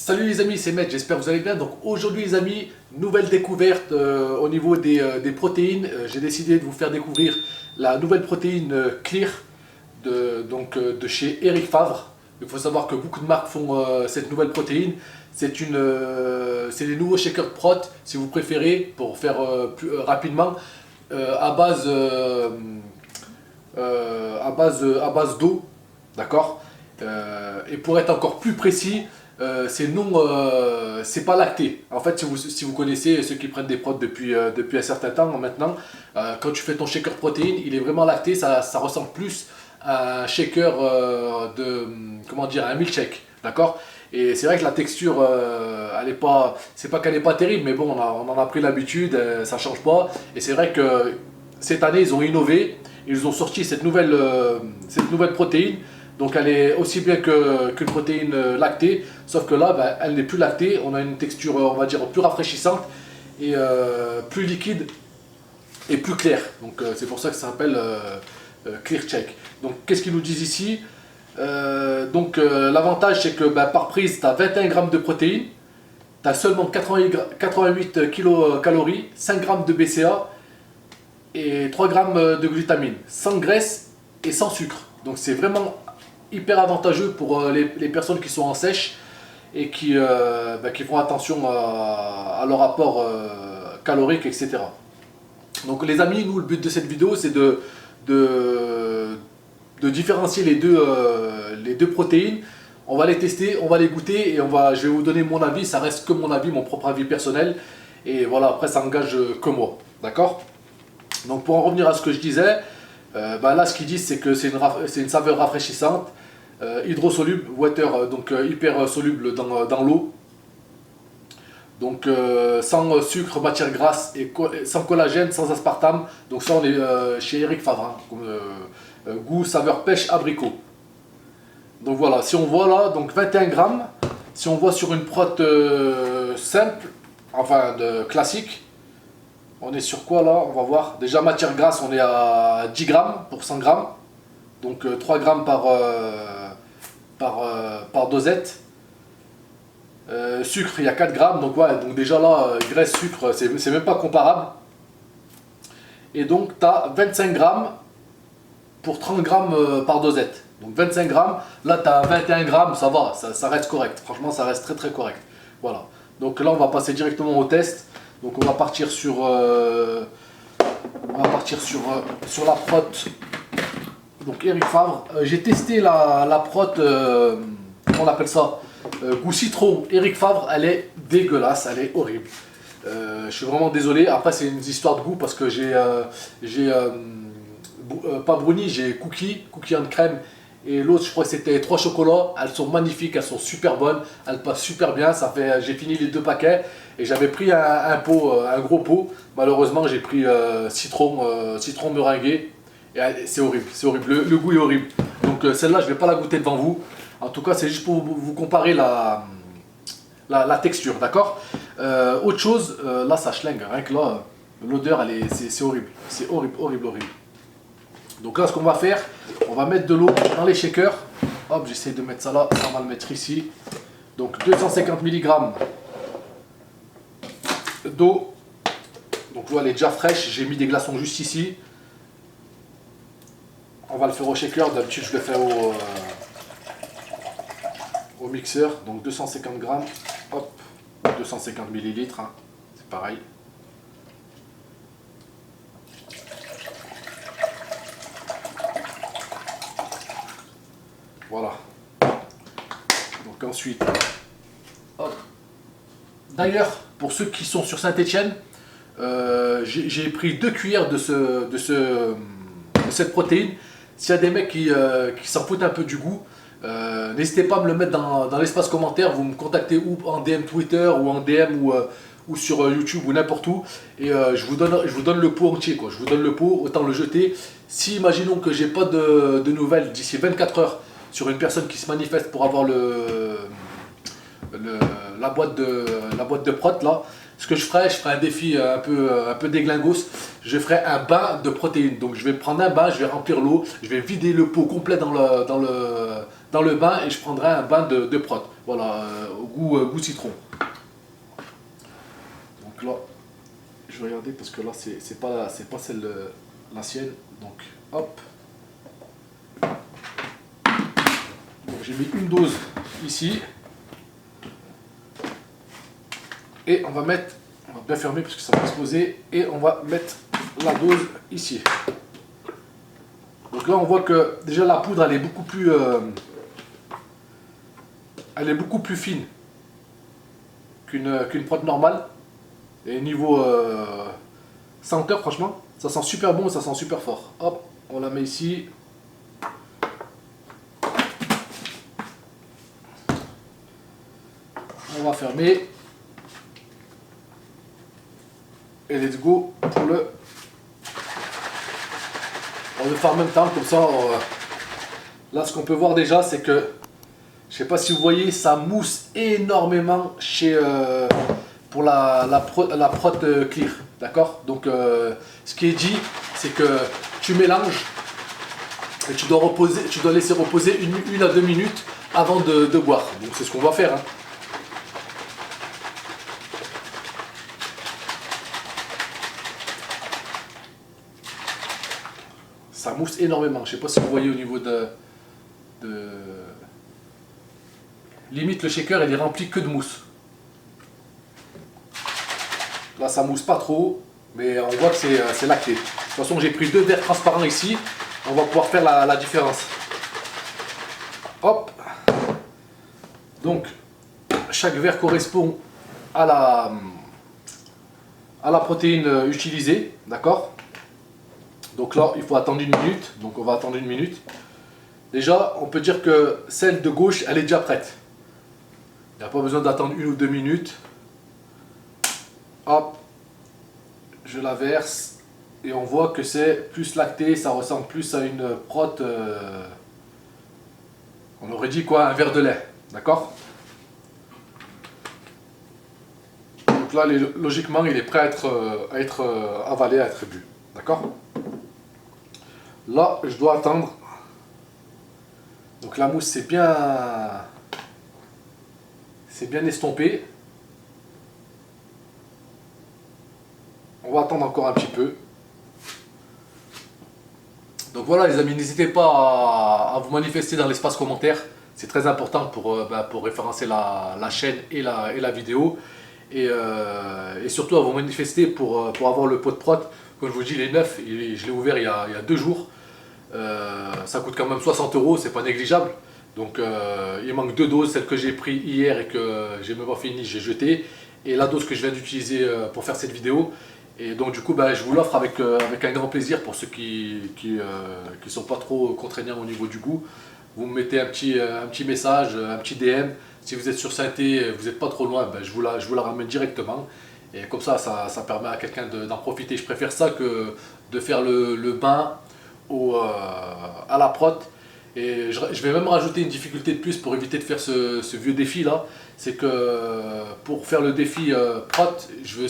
Salut les amis, c'est Maître, j'espère que vous allez bien. Donc aujourd'hui les amis, nouvelle découverte au niveau des protéines. J'ai décidé de vous faire découvrir la nouvelle protéine Clear de chez Eric Favre. Il faut savoir que beaucoup de marques font cette nouvelle protéine. C'est les nouveaux shakers prot, si vous préférez, pour faire plus rapidement, à base d'eau, d'accord. Et pour être encore plus précis, c'est pas lacté. En fait, si vous connaissez ceux qui prennent des prods depuis un certain temps maintenant, quand tu fais ton shaker protéine, il est vraiment lacté. Ça ressemble plus à un shaker comment dire, un milkshake, d'accord. Et c'est vrai que la texture, elle est pas, c'est pas qu'elle est pas terrible, mais bon, on en a pris l'habitude, ça change pas. Et c'est vrai que cette année, ils ont innové, ils ont sorti cette nouvelle protéine. Donc elle est aussi bien qu'une protéine lactée, sauf que là, ben, elle n'est plus lactée. On a une texture, on va dire, plus rafraîchissante et plus liquide et plus claire. Donc c'est pour ça que ça s'appelle Clear Check. Donc qu'est-ce qu'ils nous disent ici? L'avantage, c'est que ben, par prise, tu as 21 grammes de protéines, tu as seulement 88 kilocalories, 5 grammes de BCA et 3 grammes de glutamine, sans graisse et sans sucre. Donc c'est vraiment hyper avantageux pour les personnes qui sont en sèche et qui font attention à leur apport calorique, etc. Donc les amis, nous le but de cette vidéo c'est de différencier les deux protéines. On va les tester, on va les goûter et je vais vous donner mon avis. Ça reste que mon avis, mon propre avis personnel. Et voilà, après ça engage que moi, d'accord. Donc pour en revenir à ce que je disais, là ce qu'ils disent c'est que c'est une saveur rafraîchissante, hydrosoluble, water, donc hyper soluble dans l'eau, donc sans sucre, matière grasse, et sans collagène, sans aspartame. Donc ça on est chez Eric Favre, hein, goût, saveur pêche, abricot. Donc voilà, si on voit là, donc 21 grammes, si on voit sur une prot simple, enfin classique, on est sur quoi là? On va voir. Déjà matière grasse, on est à 10 grammes pour 100 grammes. Donc 3 grammes par dosette. Sucre, il y a 4 grammes. Donc, ouais, donc déjà là, graisse, sucre, c'est même pas comparable. Et donc tu as 25 grammes pour 30 grammes par dosette. Donc 25 grammes. Là, tu as 21 grammes, ça va, ça reste correct. Franchement, ça reste très très correct. Voilà. Donc là, on va passer directement au test. Donc on va partir sur la prot. Donc Eric Favre. J'ai testé la prot, comment on appelle ça, goût citron Eric Favre. Elle est dégueulasse, elle est horrible. Je suis vraiment désolé. Après c'est une histoire de goût parce que j'ai pas brownie, j'ai cookie en crème. Et l'autre, je crois que c'était 3 chocolats. Elles sont magnifiques, elles sont super bonnes, elles passent super bien. J'ai fini les 2 paquets et j'avais pris un gros pot. Malheureusement, j'ai pris citron meringué. Et c'est horrible, c'est horrible. Le goût est horrible. Donc celle-là, je ne vais pas la goûter devant vous. En tout cas, c'est juste pour vous comparer la texture, d'accord. Autre chose, là, ça schlingue. Rien que là, l'odeur, c'est horrible. C'est horrible, horrible, horrible. Donc là, ce qu'on va faire, on va mettre de l'eau dans les shakers. Hop, j'essaie de mettre ça là, ça on va le mettre ici. Donc 250 mg d'eau. Donc l'eau elle est déjà fraîche, j'ai mis des glaçons juste ici. On va le faire au shaker, d'habitude je le fais au mixeur. Donc 250 g, hop, 250 ml, hein, c'est pareil. Voilà. Donc ensuite, hop. D'ailleurs, pour ceux qui sont sur Saint-Étienne, j'ai pris 2 cuillères de cette protéine. S'il y a des mecs qui s'en foutent un peu du goût, n'hésitez pas à me le mettre dans l'espace commentaire. Vous me contactez ou en DM Twitter ou en DM ou sur YouTube ou n'importe où. Et je vous donne le pot entier, quoi. Je vous donne le pot, autant le jeter. Si imaginons que j'ai pas de nouvelles d'ici 24 heures sur une personne qui se manifeste pour avoir la boîte de prot là, ce que je ferai un défi un peu déglingos. Je ferai un bain de protéines. Donc je vais prendre un bain, je vais remplir l'eau, je vais vider le pot complet dans le bain et je prendrai un bain de prot. Voilà, au goût citron. Donc là, je vais regarder parce que là, c'est pas celle la sienne. Donc, hop. Donc j'ai mis une dose ici. Et on va bien fermer parce que ça va exploser. Et on va mettre la dose ici. Donc là, on voit que déjà la poudre, elle est beaucoup plus fine qu'une prod normale. Et niveau senteur, franchement, ça sent super bon et ça sent super fort. Hop, on la met ici. On va fermer. Et let's go pour le faire en même temps, comme ça. Là, ce qu'on peut voir déjà, c'est que, je sais pas si vous voyez, ça mousse énormément pour la prot clear, d'accord. Donc, ce qui est dit, c'est que tu mélanges et tu dois laisser reposer une à 2 minutes avant de boire. Donc, c'est ce qu'on va faire, hein. Ça mousse énormément. Je sais pas si vous voyez au niveau de... Limite, le shaker, il est rempli que de mousse. Là, ça mousse pas trop, mais on voit que c'est lacté. De toute façon, j'ai pris 2 verres transparents ici. On va pouvoir faire la différence. Hop. Donc, chaque verre correspond à la protéine utilisée, d'accord. Donc là, il faut attendre 1 minute. Donc on va attendre 1 minute. Déjà, on peut dire que celle de gauche, elle est déjà prête. Il n'y a pas besoin d'attendre 1 ou 2 minutes. Hop, je la verse. Et on voit que c'est plus lacté. Ça ressemble plus à une prot. On aurait dit quoi? Un verre de lait. D'accord? Donc là, logiquement, il est prêt à être avalé, à être bu. D'accord? Là, je dois attendre. Donc la mousse, c'est bien estompé. On va attendre encore un petit peu. Donc voilà les amis, n'hésitez pas à vous manifester dans l'espace commentaire. C'est très important pour référencer la chaîne et la vidéo. Et surtout à vous manifester pour avoir le pot de prot. Comme je vous dis, il est neuf, je l'ai ouvert il y a 2 jours. Ça coûte quand même 60 €, c'est pas négligeable. Donc il manque 2 doses, celle que j'ai pris hier et que j'ai même pas fini, j'ai jeté. Et la dose que je viens d'utiliser pour faire cette vidéo. Et donc du coup je vous l'offre avec un grand plaisir pour ceux qui sont pas trop contraignants au niveau du goût. Vous me mettez un petit message, un petit DM. Si vous êtes sur Saint-Étienne, vous n'êtes pas trop loin, je vous la ramène directement. Et comme ça permet à quelqu'un d'en profiter. Je préfère ça que de faire le bain à la prot. Et je vais même rajouter une difficulté de plus pour éviter de faire ce vieux défi là. C'est que pour faire le défi prot, je veux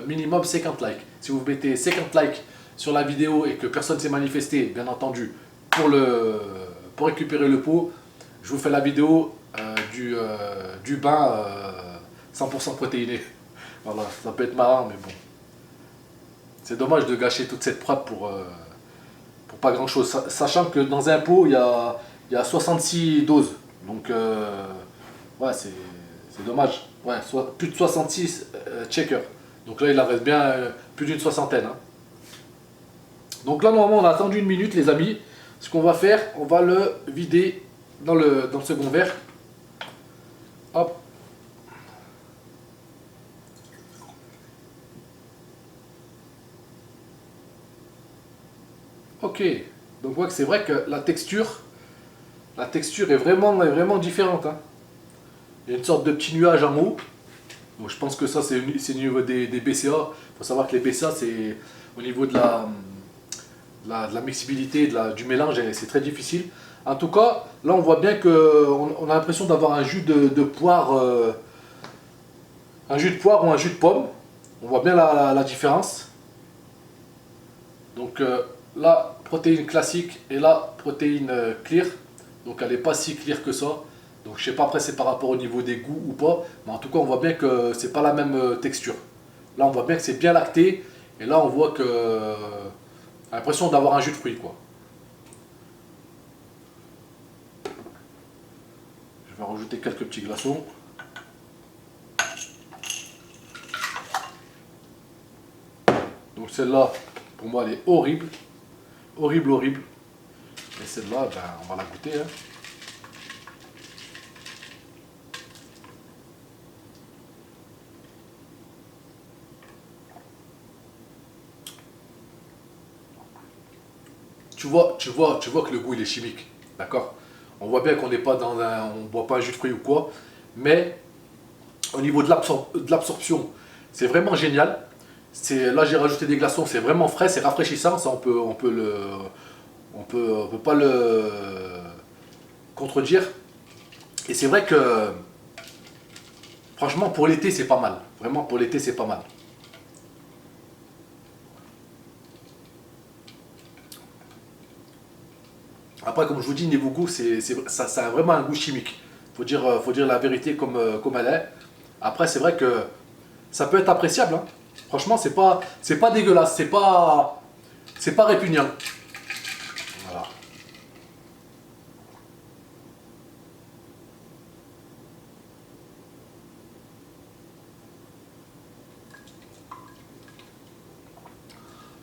minimum 50 likes. Si vous mettez 50 likes sur la vidéo et que personne ne s'est manifesté, bien entendu, pour récupérer le pot, je vous fais la vidéo du bain 100% protéiné. Voilà, ça peut être marrant, mais bon. C'est dommage de gâcher toute cette prod pour pas grand chose. Sachant que dans un pot, il y a 66 doses. Donc, ouais, c'est dommage. Ouais, plus de 66 checkers. Donc là, il en reste bien plus d'une soixantaine. Hein. Donc là, normalement, on a attendu 1 minute, les amis. Ce qu'on va faire, on va le vider dans le second verre. Hop. Ok, donc ouais, c'est vrai que la texture est vraiment différente. Hein. Il y a une sorte de petit nuage en haut. Donc je pense que ça c'est au niveau des BCA. Il faut savoir que les BCA c'est au niveau de la mixabilité, du mélange, c'est très difficile. En tout cas, là on voit bien qu'on a l'impression d'avoir un jus de poire, ou un jus de pomme. On voit bien la différence. Donc la protéine classique et la protéine clear. Donc elle n'est pas si clear que ça. Donc je sais pas après c'est par rapport au niveau des goûts ou pas, mais en tout cas on voit bien que c'est pas la même texture. Là on voit bien que c'est bien lacté, et là on voit que on a l'impression d'avoir un jus de fruits quoi. Je vais rajouter quelques petits glaçons. Donc celle-là, pour moi elle est horrible, horrible, horrible. Et celle-là, ben, on va la goûter. Hein. Tu vois que le goût il est chimique, d'accord? On voit bien qu'on n'est pas dans un, on boit pas un jus de fruits ou quoi, mais au niveau de l'absorption, c'est vraiment génial. Là j'ai rajouté des glaçons, c'est vraiment frais, c'est rafraîchissant, ça on peut pas le contredire. Et c'est vrai que franchement pour l'été c'est pas mal, vraiment pour l'été c'est pas mal. Après, comme je vous dis, niveau goût, ça a vraiment un goût chimique. Faut dire la vérité comme elle est. Après, c'est vrai que ça peut être appréciable. Hein. Franchement, c'est pas dégueulasse, c'est pas répugnant. Voilà.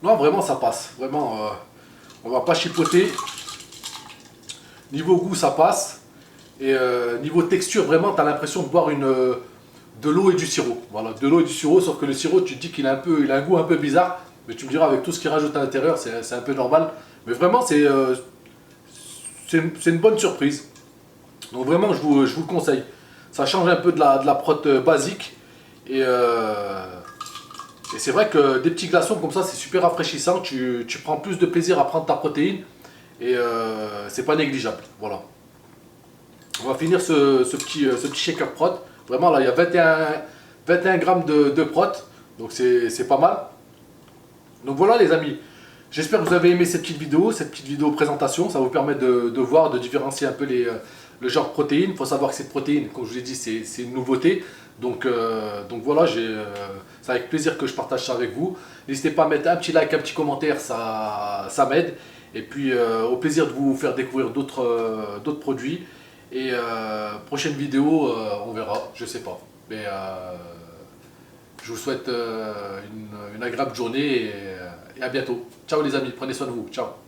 Non, vraiment, ça passe. Vraiment, on va pas chipoter. Niveau goût, ça passe. Et niveau texture, vraiment, tu as l'impression de boire de l'eau et du sirop. Voilà, de l'eau et du sirop, sauf que le sirop, tu te dis il a un goût un peu bizarre. Mais tu me diras, avec tout ce qu'il rajoute à l'intérieur, c'est un peu normal. Mais vraiment, c'est une bonne surprise. Donc vraiment, je vous le conseille. Ça change un peu de la prot basique. Et, et c'est vrai que des petits glaçons comme ça, c'est super rafraîchissant. Tu prends plus de plaisir à prendre ta protéine. Et c'est pas négligeable. Voilà. On va finir ce petit shaker prot. Vraiment, là, il y a 21 grammes de prot. Donc c'est pas mal. Donc voilà les amis. J'espère que vous avez aimé cette petite vidéo présentation. Ça vous permet de voir, de différencier un peu le genre de protéines. Il faut savoir que cette protéine, comme je vous l'ai dit, c'est une nouveauté. Donc voilà, c'est avec plaisir que je partage ça avec vous. N'hésitez pas à mettre un petit like, un petit commentaire, ça m'aide. Et puis au plaisir de vous faire découvrir d'autres produits. Et prochaine vidéo, on verra, je sais pas. Mais je vous souhaite une agréable journée et à bientôt. Ciao les amis, prenez soin de vous. Ciao.